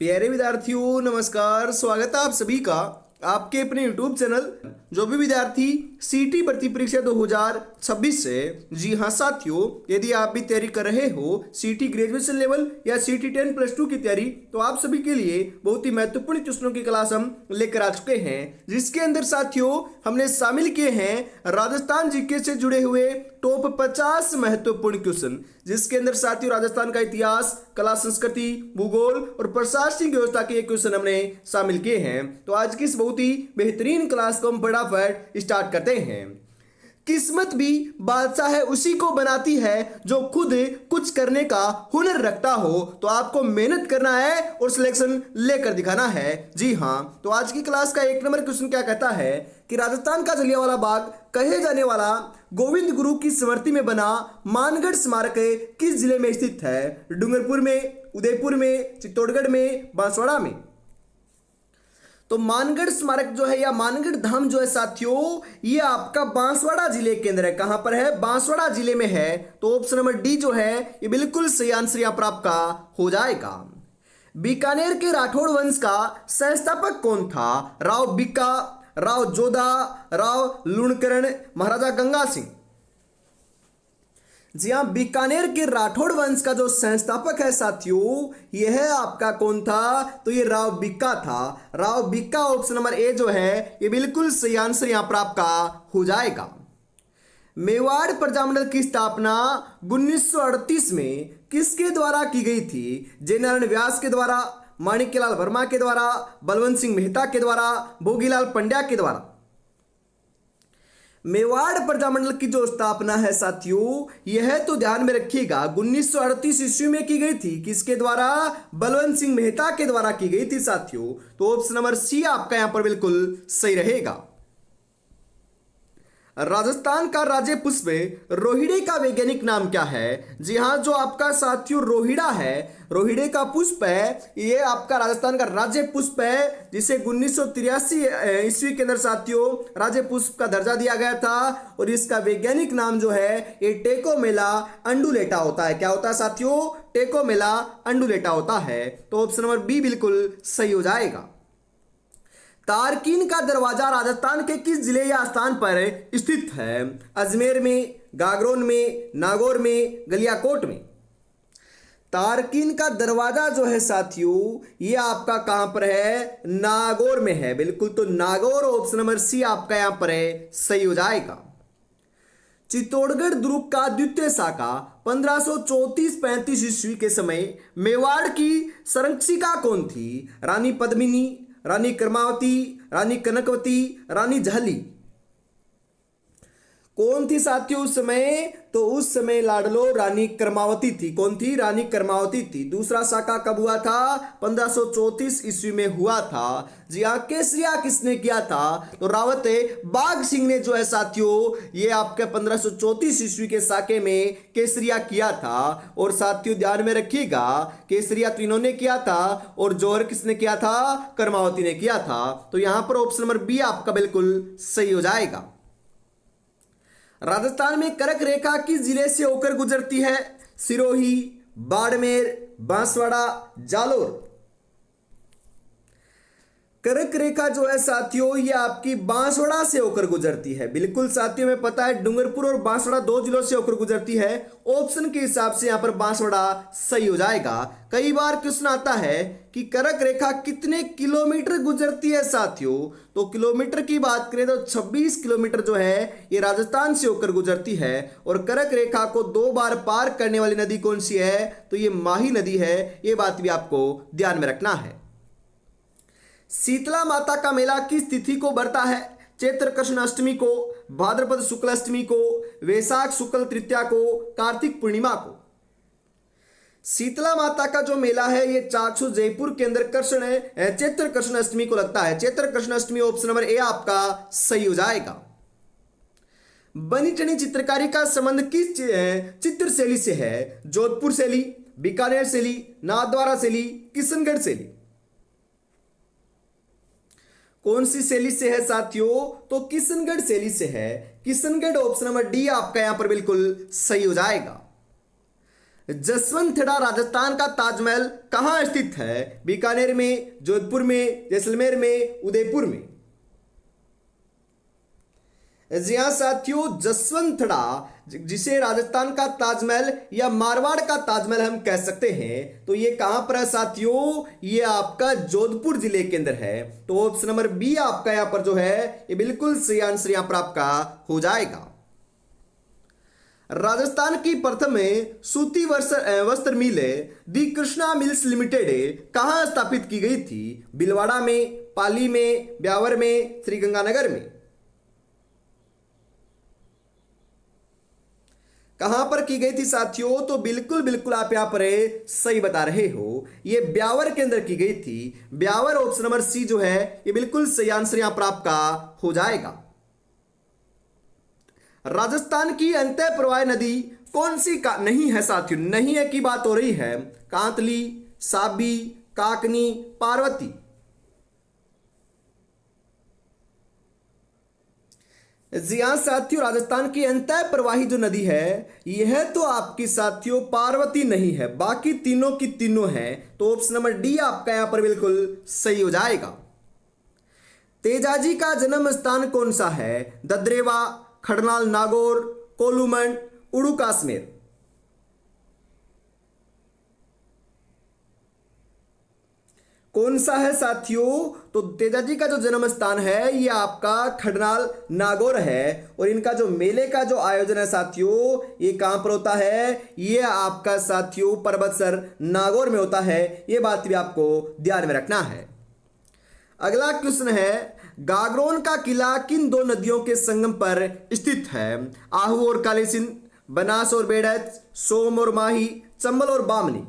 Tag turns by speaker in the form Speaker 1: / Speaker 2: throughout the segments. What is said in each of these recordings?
Speaker 1: प्यारे विद्यार्थियों नमस्कार। स्वागत है आप सभी का आपके अपने यूट्यूब चैनल। जो भी विद्यार्थी सीटी भर्ती परीक्षा 2026 से, जी हाँ साथियों, यदि आप भी तैयारी कर रहे हो सीटी ग्रेजुएशन लेवल या सीटी 10+2 की तैयारी, तो आप सभी के लिए बहुत ही महत्वपूर्ण क्वेश्चनों की क्लास हम लेकर आ चुके हैं, जिसके अंदर साथियों हमने शामिल किए हैं राजस्थान जीके से जुड़े हुए टॉप 50 महत्वपूर्ण क्वेश्चन, जिसके अंदर साथियों राजस्थान का इतिहास, कला, संस्कृति, भूगोल और प्रशासनिक व्यवस्था के क्वेश्चन हमने शामिल किए हैं। तो आज की इस बहुत ही बेहतरीन क्लास को हम फटाफट स्टार्ट करते हैं। किस्मत भी बादशाह है उसी को बनाती है जो खुद कुछ करने का हुनर रखता हो। तो आपको मेहनत करना है और सिलेक्शन लेकर दिखाना है। जी हाँ, तो आज की क्लास का 1 नंबर क्वेश्चन क्या कहता है कि राजस्थान का जलियांवाला बाग कहे जाने वाला गोविंद गुरु की स्मृति में बना मानगढ़ स्मारक किस जिले में स्थित है? डूंगरपुर में, उदयपुर में, चित्तौड़गढ़ में, बांसवाड़ा में। तो मानगढ़ स्मारक जो है या मानगढ़ धाम जो है साथियों, ये आपका बांसवाड़ा जिले के अंदर है। कहां पर है? बांसवाड़ा जिले में है। तो ऑप्शन नंबर डी जो है ये बिल्कुल सही आंसर यहां पर आपका हो जाएगा। बीकानेर के राठौड़ वंश का संस्थापक कौन था? राव बिक्का, राव जोधा, राव लुणकरण, महाराजा गंगा सिंह। जी हाँ, बीकानेर के राठौड़ वंश का जो संस्थापक है साथियों, यह है आपका कौन था? तो ये राव बिक्का था। Rao Bikka option number A जो है ये बिल्कुल सही आंसर यहां पर आपका हो जाएगा। मेवाड़ प्रजामंडल की स्थापना 1938 में किसके द्वारा की गई थी? जयनारायण व्यास के द्वारा, माणिक्यलाल वर्मा के द्वारा, बलवंत सिंह मेहता के द्वारा, भोगीलाल पंड्या के द्वारा। मेवाड़ प्रजामंडल की जो स्थापना है साथियों, यह तो ध्यान में रखिएगा 1938 ईस्वी में की गई थी। किसके द्वारा? बलवंत सिंह मेहता के द्वारा की गई थी साथियों। तो ऑप्शन नंबर सी आपका यहां पर बिल्कुल सही रहेगा। राजस्थान का राज्य पुष्प रोहिड़े का वैज्ञानिक नाम क्या है? जी हाँ, जो आपका साथियों रोहिड़ा है, रोहिड़े का पुष्प है, ये आपका राजस्थान का राज्य पुष्प है, जिसे 1983 ईस्वी के अंदर साथियों राज्य पुष्प का दर्जा दिया गया था। और इसका वैज्ञानिक नाम जो है ये टेकोमेला अंडुलेटा होता है। क्या होता है साथियों? टेकोमेला अंडुलेटा होता है। तो ऑप्शन नंबर बी बिल्कुल सही हो जाएगा। तारकीन का दरवाजा राजस्थान के किस जिले या स्थान पर स्थित है? अजमेर में, गागरोन में, नागौर में, गलियाकोट में। तारकीन का दरवाजा जो है साथियों ये आपका कहां पर है? नागौर में है। बिल्कुल, तो नागौर ऑप्शन नंबर सी आपका यहां पर है सही हो जाएगा। चित्तौड़गढ़ दुर्ग का द्वितीय शाखा 1534-35 ईस्वी के समय मेवाड़ की संरक्षिका कौन थी? रानी पद्मिनी, रानी कर्मावती, रानी कनकवती, रानी झाली। कौन थी साथियों उस समय? तो उस समय लाडलो रानी कर्मावती थी। कौन थी? रानी कर्मावती थी। दूसरा शाखा कब हुआ था? 1534 ईस्वी में हुआ था। जी हाँ, केसरिया किसने किया था? तो रावत बाघ सिंह ने जो है साथियों ये आपके 1534 ईस्वी के शाखे में केसरिया किया था। और साथियों ध्यान में रखिएगा केसरिया तो इन्होंने किया था और जौहर किसने किया था? कर्मावती ने किया था। तो यहां पर ऑप्शन नंबर बी आपका बिल्कुल सही हो जाएगा। राजस्थान में कर्क रेखा किस जिले से होकर गुजरती है? सिरोही, बाड़मेर, बांसवाड़ा, जालोर। कर्क रेखा जो है साथियों ये आपकी बांसवाड़ा से होकर गुजरती है। बिल्कुल साथियों, में पता है डूंगरपुर और बांसवाड़ा 2 जिलों से होकर गुजरती है। ऑप्शन के हिसाब से यहां पर बांसवाड़ा सही हो जाएगा। कई बार क्वेश्चन आता है कि कर्क रेखा कितने किलोमीटर गुजरती है साथियों? तो किलोमीटर की बात करें तो 26 किलोमीटर जो है ये राजस्थान से होकर गुजरती है। और कर्क रेखा को 2 बार पार करने वाली नदी कौन सी है? तो ये माही नदी है। ये बात भी आपको ध्यान में रखना है। शीतला माता का मेला किस तिथि को बढ़ता है? चैत्र कृष्ण अष्टमी को, भाद्रपद शुक्ल अष्टमी को, वैशाख शुक्ल तृतीया को, कार्तिक पूर्णिमा को। शीतला माता का जो मेला है ये चाकसू जयपुर के अंदर चैत्र कृष्ण अष्टमी को लगता है। Chaitra Krishna Ashtami option number A आपका सही हो जाएगा। बनी ठनी चित्रकारी का संबंध किस चित्र शैली से है? जोधपुर शैली, बीकानेर शैली, नाथद्वारा शैली, किशनगढ़ शैली। कौन सी शैली से है साथियों? तो किशनगढ़ शैली से है। किशनगढ़ ऑप्शन नंबर डी आपका यहां पर बिल्कुल सही हो जाएगा। जसवंतथड़ा राजस्थान का ताजमहल कहाँ स्थित है? बीकानेर में, जोधपुर में, जैसलमेर में, उदयपुर में। जी हाँ साथियों, जसवंतथड़ा जिसे राजस्थान का ताजमहल या मारवाड़ का ताजमहल हम कह सकते हैं, तो ये कहां पर है साथियों? ये आपका जोधपुर जिले के अंदर है। तो ऑप्शन नंबर बी आपका यहां पर जो है ये बिल्कुल सही आंसर यहां पर आपका हो जाएगा। राजस्थान की प्रथम सूती वस्त्र मिल दी कृष्णा मिल्स लिमिटेड कहां स्थापित की गई थी? भीलवाड़ा में, पाली में, ब्यावर में, श्रीगंगानगर में। कहां पर की गई थी साथियों? तो बिल्कुल बिल्कुल आप यहां पर सही बता रहे हो, ये ब्यावर के अंदर की गई थी। ब्यावर ऑप्शन नंबर सी जो है ये बिल्कुल सही आंसर यहां पर आपका हो जाएगा। राजस्थान की अंतः प्रवाह नदी कौन सी का नहीं है साथियों? नहीं है की बात हो रही है। कांतली, साबी, काकनी, पार्वती। जी हाँ साथियों, राजस्थान की अंतः प्रवाही जो नदी है यह तो आपकी साथियों पार्वती नहीं है, बाकी तीनों की तीनों है। तो ऑप्शन नंबर डी आपका यहां पर बिल्कुल सही हो जाएगा। तेजाजी का जन्म स्थान कौन सा है? ददरेवा, खड़नाल नागौर, कोलूमंड, उड़ू काश्मीर। कौन सा है साथियों? तो तेजाजी का जो जन्म स्थान है ये आपका खड़नाल नागौर है। और इनका जो मेले का जो आयोजन है साथियों ये कहां पर होता है? ये आपका साथियों पर्वतसर नागौर में होता है। ये बात भी आपको ध्यान में रखना है। अगला क्वेश्चन है, गागरोन का किला किन दो नदियों के संगम पर स्थित है? आहू और काली सिंध, बनास और बेड़च, सोम और माही, चंबल और बामनी।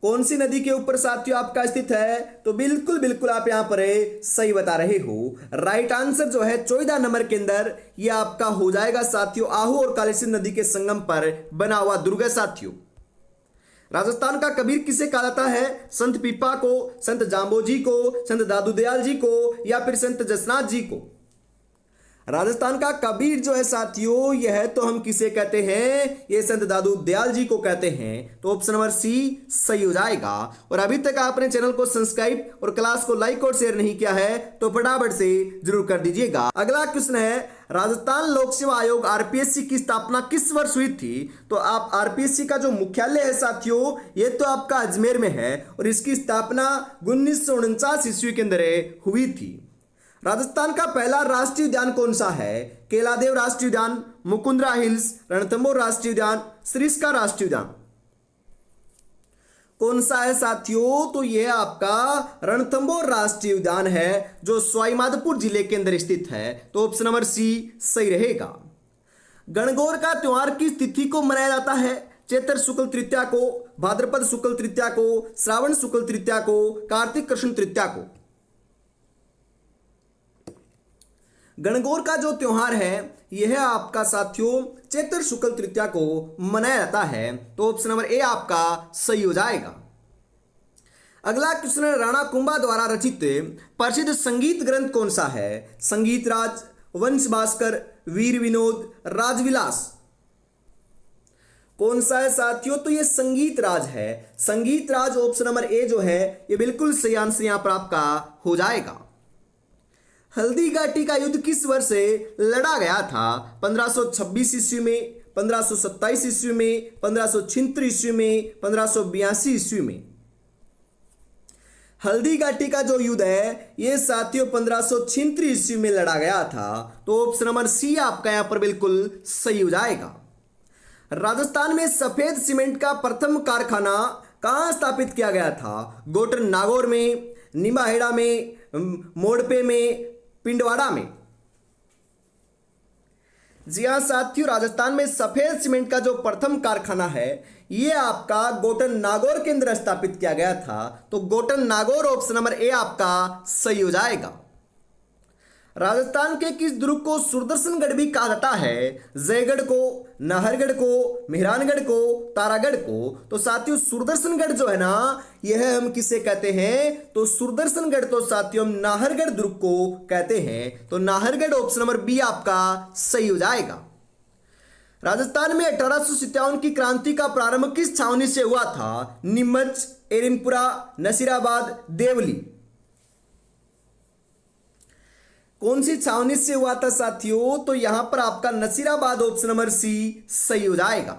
Speaker 1: कौन सी नदी के ऊपर साथियों आपका स्थित है? तो बिल्कुल बिल्कुल आप यहां पर सही बता रहे हो। राइट आंसर जो है 14 नंबर के अंदर ये आपका हो जाएगा साथियों, आहू और काली सिंध नदी के संगम पर बना हुआ दुर्ग है साथियों। राजस्थान का कबीर किसे कहा जाता है? संत पीपा को, संत जाम्बोजी को, संत दादू दयाल जी को, या फिर संत जसनाथ जी को। राजस्थान का कबीर जो है साथियों यह तो हम किसे कहते हैं? ये संत दादू दयाल जी को कहते हैं। तो ऑप्शन नंबर सी सही हो जाएगा। और अभी तक आपने चैनल को सब्सक्राइब और क्लास को लाइक और शेयर नहीं किया है तो फटाफट से जरूर कर दीजिएगा। अगला क्वेश्चन है, राजस्थान लोक सेवा आयोग आरपीएससी की स्थापना किस वर्ष हुई थी? तो आप आरपीएससी का जो मुख्यालय है साथियों ये तो आपका अजमेर में है और इसकी स्थापना 1949 ईस्वी के अंदर हुई थी। राजस्थान का पहला राष्ट्रीय उद्यान कौन सा है? केलादेव राष्ट्रीय उद्यान, मुकुंदरा हिल्स, रणथंभौर राष्ट्रीय उद्यान, सरिस्का राष्ट्रीय उद्यान। कौन सा है साथियों? तो यह आपका रणथंभौर राष्ट्रीय उद्यान है जो सवाईमाधोपुर जिले के अंदर स्थित है। तो ऑप्शन नंबर सी सही रहेगा। गणगौर का त्योहार किस तिथि को मनाया जाता है? चैत्र शुक्ल तृतीया को, भाद्रपद शुक्ल तृतीया को, श्रावण शुक्ल तृतीया को, कार्तिक कृष्ण तृतीया को। गणगौर का जो त्योहार है यह आपका साथियों चैत्र शुक्ल तृतीया को मनाया जाता है। तो ऑप्शन नंबर ए आपका सही हो जाएगा। अगला क्वेश्चन है, राणा कुंभा द्वारा रचित प्रसिद्ध संगीत ग्रंथ कौन सा है? संगीत राज, वंश भास्कर, वीर विनोद, राजविलास। कौन सा है साथियों? तो ये संगीत राज है। संगीत राज ऑप्शन नंबर ए जो है ये बिल्कुल सही आंसर यहां पर आपका हो जाएगा। हल्दी घाटी का युद्ध किस वर्ष से लड़ा गया था? 1526 ईस्वी में, 1527 ईस्वी में, 1576 ईस्वी में, 1582 ईस्वी में। हल्दी घाटी का जो युद्ध है ये साथियों 1576 ईस्वी में लड़ा गया था। तो ऑप्शन नंबर सी आपका यहां पर बिल्कुल सही हो जाएगा। राजस्थान में सफेद सीमेंट का प्रथम कारखाना कहां स्थापित किया गया था? गोटन नागौर में, निमाहेड़ा में, मोड़पे में, पिंडवाड़ा में। जी हाँ साथियों, राजस्थान में सफेद सीमेंट का जो प्रथम कारखाना है ये आपका गोटन नागौर के अंदर स्थापित किया गया था। तो Gotan Nagaur option number A आपका सही हो जाएगा। राजस्थान के किस दुर्ग को सुदर्शनगढ़ भी कहा जाता है? जयगढ़ को, नाहरगढ़ को, मेहरानगढ़ को, तारागढ़ को। तो साथियों सुदर्शनगढ़ जो है ना यह हम किसे कहते हैं? तो सुदर्शनगढ़ तो साथियों हम नाहरगढ़ दुर्ग को कहते हैं। तो नाहरगढ़ ऑप्शन नंबर बी आपका सही हो जाएगा। राजस्थान में 1857 की क्रांति का प्रारंभ किस छावनी से हुआ था? नीमच, एरिनपुरा, नसीराबाद, देवली। कौन सी छावनी से हुआ था साथियों? तो यहां पर आपका नसीराबाद ऑप्शन नंबर सी सही हो जाएगा।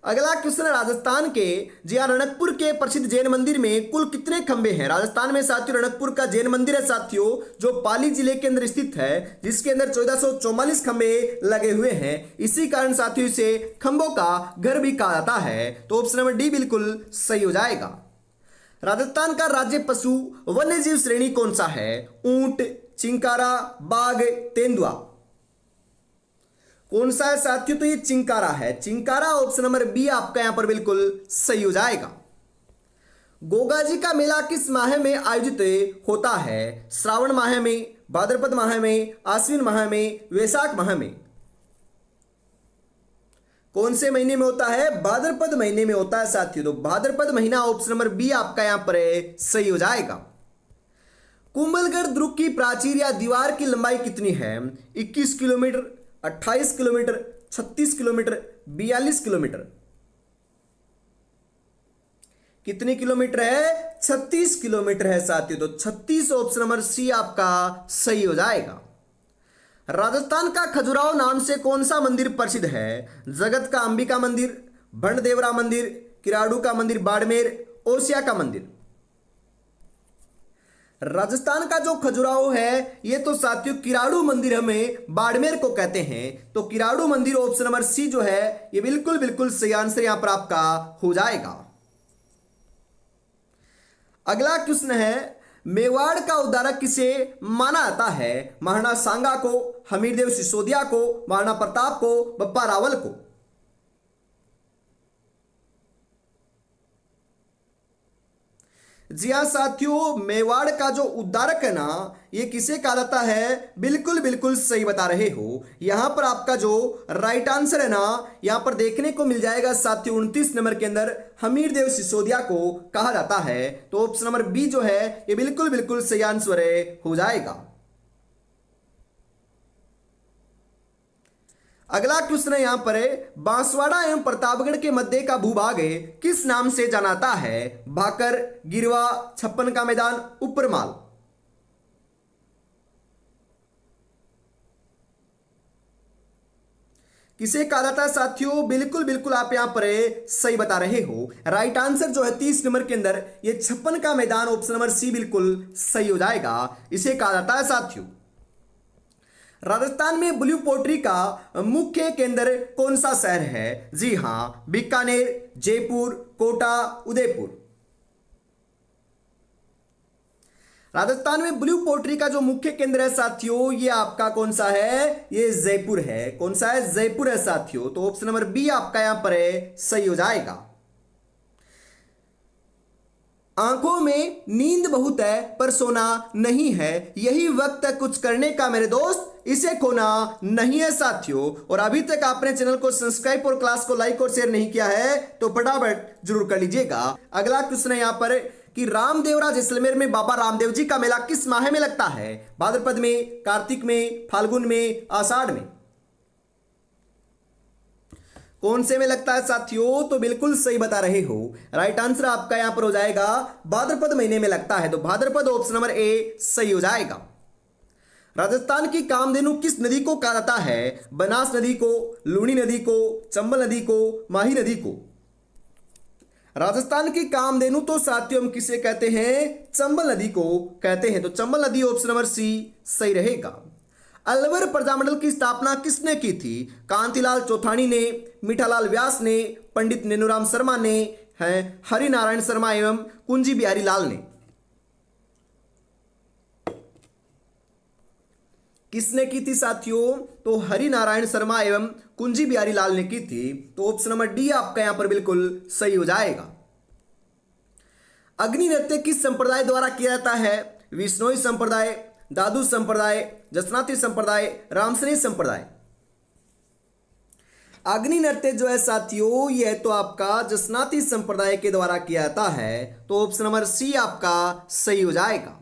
Speaker 1: अगला क्वेश्चन है राजस्थान के जी हाँ रणकपुर के प्रसिद्ध जैन मंदिर में कुल कितने खंबे हैं? राजस्थान में साथियों रणकपुर का जैन मंदिर है साथियों, जो पाली जिले के अंदर स्थित है, जिसके अंदर 1444 खंबे लगे हुए हैं। इसी कारण साथियों इसे खंबों का घर भी कहा जाता है। तो ऑप्शन नंबर डी बिल्कुल सही हो जाएगा। राजस्थान का राज्य पशु वन्यजीव श्रेणी कौन सा है? ऊंट, चिंकारा, बाघ, तेंदुआ। कौन सा है साथियों? तो ये चिंकारा है। चिंकारा ऑप्शन नंबर बी आपका यहां पर बिल्कुल सही हो जाएगा। गोगा जी का मेला किस माह में आयोजित होता है? श्रावण माह में, भाद्रपद माह में, आश्विन माह में, वैशाख माह में। कौन से महीने में होता है? भाद्रपद महीने में होता है साथियों। तो भाद्रपद महीना ऑप्शन नंबर बी आपका यहां पर सही हो जाएगा। कुंभलगढ़ दुर्ग की प्राचीर या दीवार की लंबाई कितनी है? 21 किलोमीटर, 28 किलोमीटर, 36 किलोमीटर, 42 किलोमीटर। कितनी किलोमीटर है? 36 किलोमीटर है साथियों। तो 36 ऑप्शन नंबर सी आपका सही हो जाएगा। राजस्थान का खजुराहो नाम से कौन सा मंदिर प्रसिद्ध है? जगत का अंबिका मंदिर, भंडदेवरा मंदिर, किराड़ू का मंदिर बाड़मेर, ओसिया का मंदिर। राजस्थान का जो खजुराहो है ये तो साथियों किराड़ू मंदिर हमें बाड़मेर को कहते हैं। तो किराड़ू मंदिर ऑप्शन नंबर सी जो है ये बिल्कुल बिल्कुल सही आंसर यहां पर आपका हो जाएगा। अगला क्वेश्चन है मेवाड़ का उद्धारक किसे माना जाता है? महाराणा सांगा को, हमीरदेव सिसोदिया को, महाराणा प्रताप को, बप्पा रावल को। जी हाँ साथियों, मेवाड़ का जो उद्धारक है ना ये किसे कहा जाता है? बिल्कुल बिल्कुल सही बता रहे हो। यहां पर आपका जो राइट आंसर है ना यहां पर देखने को मिल जाएगा साथियों 29 नंबर के अंदर हमीरदेव सिसोदिया को कहा जाता है। तो ऑप्शन नंबर बी जो है ये बिल्कुल बिल्कुल सही आंसर हो जाएगा। अगला क्वेश्चन है यहां पर बांसवाड़ा एवं प्रतापगढ़ के मध्य का भूभाग किस नाम से जानाता है? भाकर, गिरवा, छप्पन का मैदान, उपरमाल। किसे कहा जाता है साथियों? बिल्कुल बिल्कुल आप यहां पर सही बता रहे हो। राइट आंसर जो है 30 नंबर के अंदर ये छप्पन का मैदान ऑप्शन नंबर सी बिल्कुल सही हो जाएगा। इसे कहा जाता है साथियों। राजस्थान में ब्लू पोट्री का मुख्य केंद्र कौन सा शहर है? जी हां बीकानेर, जयपुर, कोटा, उदयपुर। राजस्थान में ब्लू पोट्री का जो मुख्य केंद्र है साथियों ये आपका कौन सा है? ये जयपुर है। कौन सा है? जयपुर है साथियों। तो ऑप्शन नंबर बी आपका यहां पर सही हो जाएगा। आंखों में नींद बहुत है पर सोना नहीं है, यही वक्त है कुछ करने का मेरे दोस्त, इसे खोना नहीं है साथियों। और अभी तक आपने चैनल को सब्सक्राइब और क्लास को लाइक और शेयर नहीं किया है तो फटाफट जरूर कर लीजिएगा। अगला क्वेश्चन है यहां पर कि रामदेवरा जैसलमेर में बाबा रामदेव जी का मेला किस माह में लगता है? भाद्रपद में, कार्तिक में, फाल्गुन में, आषाढ़ में। कौन से में लगता है साथियों? तो बिल्कुल सही बता रहे हो। राइट आंसर आपका यहां पर हो जाएगा भाद्रपद महीने में लगता है। तो भाद्रपद ऑप्शन नंबर ए सही हो जाएगा। राजस्थान की कामधेनु किस नदी को कहा जाता है? बनास नदी को, लूनी नदी को, चंबल नदी को, माही नदी को। राजस्थान की कामधेनु तो साथियों हम किसे कहते हैं? चंबल नदी को कहते हैं। तो चंबल नदी ऑप्शन नंबर सी सही रहेगा। अलवर प्रजामंडल की स्थापना किसने की थी? कांतिलाल चौथानी ने, मीठालाल व्यास ने, पंडित नेनुराम शर्मा ने, हैं हरिनारायण शर्मा एवं कुंजी बिहारी लाल ने। किसने की थी साथियों? तो हरिनारायण शर्मा एवं कुंजी बिहारी लाल ने की थी। तो ऑप्शन नंबर डी आपका यहां पर बिल्कुल सही हो जाएगा। अग्नि नृत्य किस संप्रदाय द्वारा किया जाता है? विश्नोई संप्रदाय, दादू संप्रदाय, जसनाती संप्रदाय, रामसनी संप्रदाय। अग्नि नृत्य जो है साथियों यह तो आपका जसनाती संप्रदाय के द्वारा किया जाता है। तो ऑप्शन नंबर सी आपका सही हो जाएगा।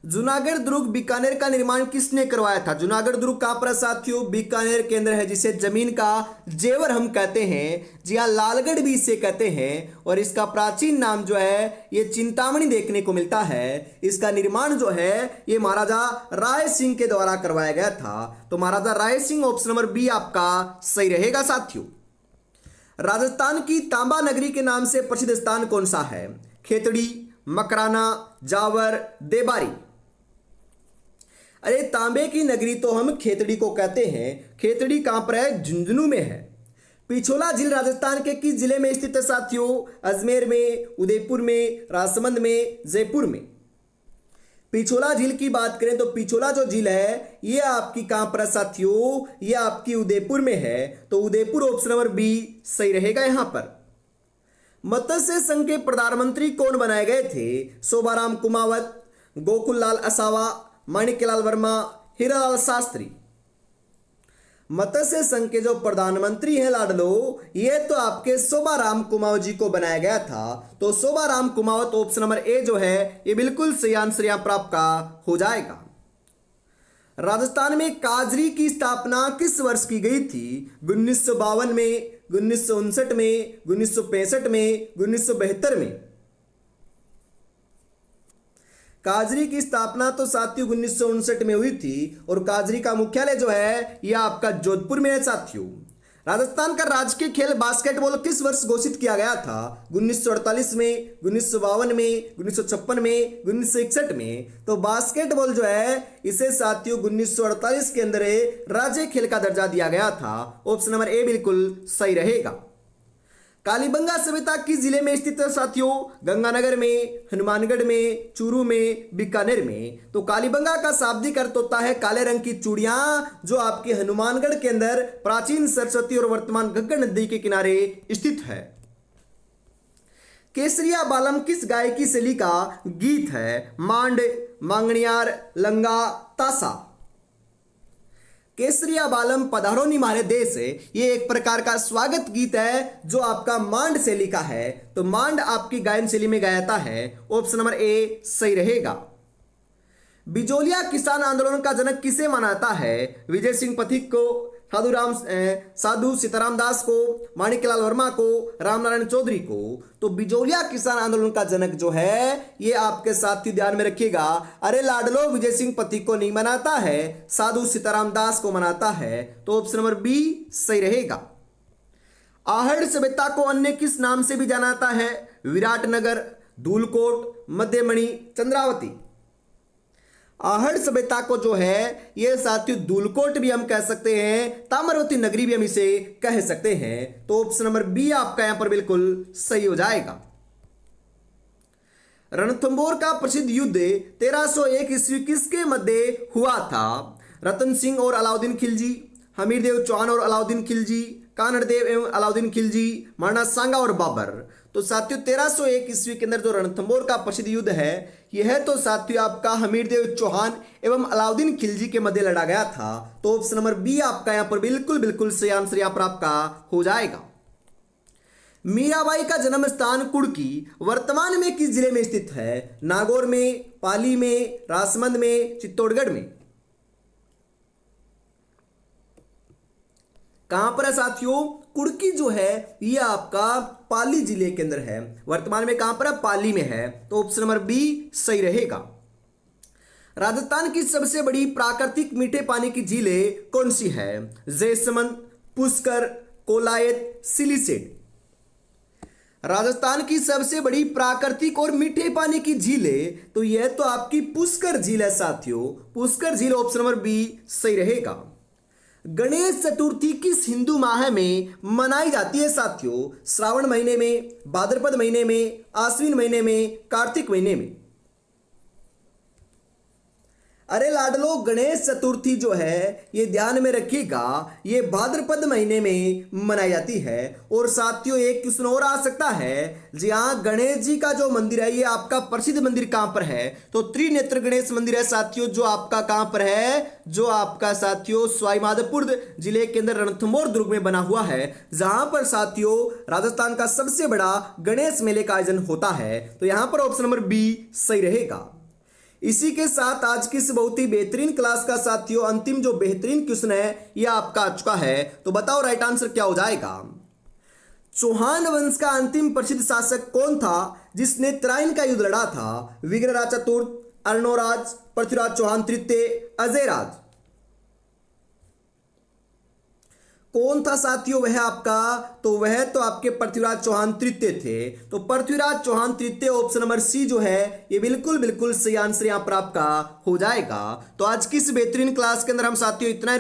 Speaker 1: जूनागढ़ दुर्ग बीकानेर का निर्माण किसने करवाया था? जूनागढ़ दुर्ग कहां पर साथियों? बीकानेर के अंदर है, जिसे जमीन का जेवर हम कहते हैं। जी हाँ, लालगढ़ भी इसे कहते हैं और इसका प्राचीन नाम जो है ये चिंतामणि देखने को मिलता है। इसका निर्माण जो है ये महाराजा राय सिंह के द्वारा करवाया गया था। तो महाराजा Rai Singh, option number B आपका सही रहेगा साथियों। राजस्थान की तांबा नगरी के नाम से प्रसिद्ध स्थान कौन सा है? खेतड़ी, मकराना, जावर, देबारी। अरे तांबे की नगरी तो हम खेतड़ी को कहते हैं। खेतड़ी कहां पर है? झुंझुनू में है। पिछोला झील राजस्थान के किस जिले में स्थित है साथियों? अजमेर में, उदयपुर में, राजसमंद में, जयपुर में। पिछोला झील की बात करें तो पिछोला जो झील है ये आपकी कहां पर है साथियों? ये आपकी उदयपुर में है। तो उदयपुर, ऑप्शन नंबर बी सही रहेगा यहां पर। मत्स्य संघ के प्रधानमंत्री कौन बनाए गए थे? शोभाराम कुमावत, गोकुल लाल असावा, माणिक्यलाल वर्मा, हीरालाल शास्त्री। मत्स्य संघ के जो प्रधानमंत्री हैं लाडलो, ये तो आपके शोभाराम कुमावत जी को बनाया गया था। तो Shobharam Kumawat, option number A जो है ये बिल्कुल सही आंसर यहां पर आपका हो जाएगा। राजस्थान में काजरी की स्थापना किस वर्ष की गई थी? 1952 में, 1959 में, 1965 में, 1972 में। काजरी की स्थापना तो साथियों 1959 में हुई थी और काजरी का मुख्यालय जो है यह आपका जोधपुर में है साथियों। राजस्थान का राजकीय खेल बास्केटबॉल किस वर्ष घोषित किया गया था? 1948 में, 1952 में, 1956 में, 1961 में। तो बास्केटबॉल जो है इसे साथियों 1948 के अंदर राज्य खेल का दर्जा दिया गया था। ऑप्शन नंबर ए बिल्कुल सही रहेगा। कालीबंगा सभ्यता किस जिले में स्थित है साथियों? गंगानगर में, हनुमानगढ़ में, चूरू में, बीकानेर में। तो कालीबंगा का शाब्दिक अर्थ होता है काले रंग की चूड़ियां, जो आपके हनुमानगढ़ के अंदर प्राचीन सरस्वती और वर्तमान घग्गर नदी के किनारे स्थित है। केसरिया बालम किस गायकी शैली का गीत है? मांड, मांगणियार, लंगा, तासा। केसरिया बालम पधारो निमारे देश है, ये एक प्रकार का स्वागत गीत है जो आपका मांड शैली का है। तो मांड आपकी गायन शैली में गाया जाता है। ऑप्शन नंबर ए सही रहेगा। बिजोलिया किसान आंदोलन का जनक किसे माना जाता है? विजय सिंह पथिक को, साधु सीताराम दास को, माणिक्यलाल वर्मा को, रामनारायण चौधरी को। तो बिजोलिया किसान आंदोलन का जनक जो है ये आपके साथी ध्यान में रखिएगा। अरे लाडलो, विजय सिंह पथिक को नहीं मनाता है, साधु सीताराम दास को मनाता है। तो ऑप्शन नंबर बी सही रहेगा। आहड़ सभ्यता को अन्य किस नाम से भी जाना जाता है? विराटनगर, धूलकोट, मध्यमणि, चंद्रावती। आहड़ सभ्यता को जो है ये साथियों धूलकोट भी हम कह सकते हैं, ताम्रवती नगरी भी हम इसे कह सकते हैं। तो ऑप्शन नंबर बी आपका यहां पर बिल्कुल सही हो जाएगा। रणथंभौर का प्रसिद्ध युद्ध 1301 ईस्वी किसके मध्य हुआ था? रतन सिंह और अलाउद्दीन खिलजी, हमीरदेव चौहान और अलाउद्दीन खिलजी, कानड़देव एवं अलाउद्दीन खिलजी, महाराणा सांगा और बाबर। तो साथियों 1301 ईस्वी के अंदर जो रणथंभौर का प्रसिद्ध युद्ध है यह तो साथियों आपका हमीरदेव चौहान एवं अलाउद्दीन खिलजी के मध्य लड़ा गया था। तो ऑप्शन नंबर बी आपका यहां पर बिल्कुल सही आंसर यहां पर आपका हो जाएगा। मीराबाई का जन्म स्थान कुड़की वर्तमान में किस जिले में स्थित है? नागौर में, पाली में, राजसमंद में, चित्तौड़गढ़ में। कहां पर है साथियों? कुड़की जो है ये आपका पाली जिले के अंदर है। वर्तमान में कहां पर है? पाली में है। तो ऑप्शन नंबर बी सही रहेगा। राजस्थान की सबसे बड़ी प्राकृतिक मीठे पानी की झीलें कौन सी है? जयसमंद, पुष्कर, कोलायत, सिलिसेट। राजस्थान की सबसे बड़ी प्राकृतिक और मीठे पानी की झीलें तो यह तो आपकी पुष्कर झील है साथियों। पुष्कर झील, ऑप्शन नंबर बी सही रहेगा। गणेश चतुर्थी किस हिंदू माह में मनाई जाती है साथियों? श्रावण महीने में, भाद्रपद महीने में, आश्विन महीने में, कार्तिक महीने में। अरे लाडलो, गणेश चतुर्थी जो है ये ध्यान में रखिएगा, ये भाद्रपद महीने में मनाई जाती है। और साथियों एक क्वेश्चन और आ सकता है, जी हाँ, गणेश जी का जो मंदिर है ये आपका प्रसिद्ध मंदिर कहां पर है? तो त्रिनेत्र गणेश मंदिर है साथियों, जो आपका कहां पर है? जो आपका साथियों सवाईमाधोपुर जिले के अंदर रणथंभौर दुर्ग में बना हुआ है, जहां पर साथियों राजस्थान का सबसे बड़ा गणेश मेले का आयोजन होता है। तो यहां पर ऑप्शन नंबर बी सही रहेगा। इसी के साथ आज की इस बहुत ही बेहतरीन क्लास का साथियों अंतिम जो बेहतरीन क्वेश्चन है यह आपका आ चुका है। तो बताओ राइट आंसर क्या हो जाएगा। चौहान वंश का अंतिम प्रसिद्ध शासक कौन था जिसने तराइन का युद्ध लड़ा था? विग्रहराज चतुर्थ, अर्णोराज, पृथ्वीराज चौहान तृतीय, अजयराज। कौन था साथियों वह आपका? तो वह तो आपके पृथ्वीराज चौहान तृतीय थे। तो पृथ्वीराज चौहान तृतीय ऑप्शन नंबर सी जो है ये बिल्कुल बिल्कुल सही आंसर यहां पर आपका हो जाएगा। तो आज की इस बेहतरीन क्लास के अंदर हम साथियों इतना